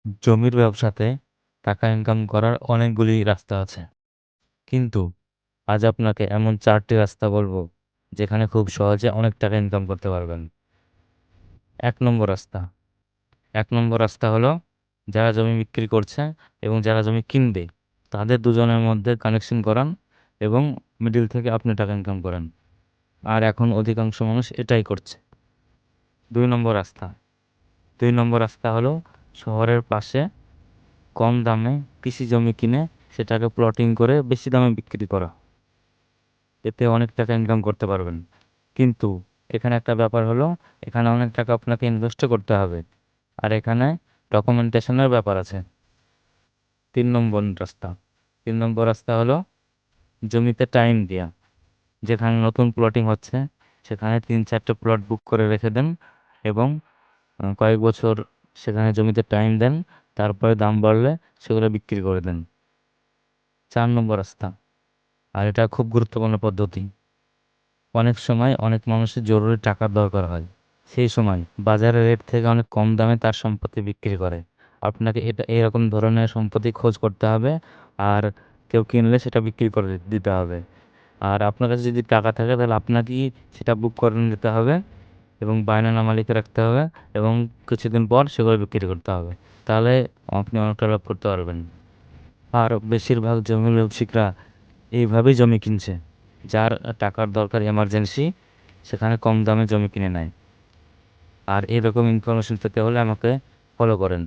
জমির ব্যবসাতে টাকা ইনকাম করার অনেকগুলি রাস্তা আছে, কিন্তু আজ আপনাকে এমন 4টি রাস্তা বলবো যেখানে খুব সহজে অনেক টাকা ইনকাম করতে পারবেন। এক নম্বর রাস্তা এক নম্বর রাস্তা হলো যারা জমি বিক্রি করছে এবং যারা জমি কিনবে তাদের দুজনের মধ্যে কানেকশন করান এবং মিডিল থেকে আপনি টাকা ইনকাম করেন। আর এখন অধিকাংশ মানুষ এটাই করছে। দুই নম্বর রাস্তা দুই নম্বর রাস্তা হলো শহরের পাশে কম দামে কৃষি জমি কিনে সেটাকে প্লটিং করে বেশি দামে বিক্রি করা। এতে অনেক টাকা ইনকাম করতে পারবেন, কিন্তু এখানে একটা ব্যাপার হলো এখানে অনেক টাকা আপনাকে ইনভেস্ট করতে হবে, আর এখানে ডকুমেন্টেশনের ব্যাপার আছে। তিন নম্বর রাস্তা তিন নম্বর রাস্তা হলো জমিতে টাইম দেওয়া। যেখানে নতুন প্লটিং হচ্ছে সেখানে 3-4টে প্লট বুক করে রেখে দেন এবং কয়েক বছর সেখানে জমিতে টাইম দেন, তারপরে দাম বাড়লে সেগুলো বিক্রি করে দেন। 4 নম্বর রাস্তা, আর এটা খুব গুরুত্বপূর্ণ পদ্ধতি। অনেক সময় অনেক মানুষের জরুরি টাকার দরকার হয়, সেই সময় বাজারের রেট থেকে অনেক কম দামে তার সম্পত্তি বিক্রি করে। আপনাকে এটা এরকম ধরনের সম্পত্তি খোঁজ করতে হবে, আর কেউ কিনলে সেটা বিক্রি করে দিতে হবে। আর আপনার কাছে যদি টাকা থাকে তাহলে আপনাকেই সেটা বুক করে নিতে হবে এবং বায়নামা লিখে রাখতে হবে এবং কিছুদিন পর সেগুলো বিক্রি করতে হবে। তাহলে আপনি অনেকটা লাভ করতে পারবেন। আর বেশিরভাগ জমি ব্যবসায়িকরা এইভাবেই জমি কিনছে। যার টাকার দরকার এমার্জেন্সি, সেখানে কম দামে জমি কিনে নেয়। আর এরকম ইনফরমেশন পেতে হলে আমাকে ফলো করেন।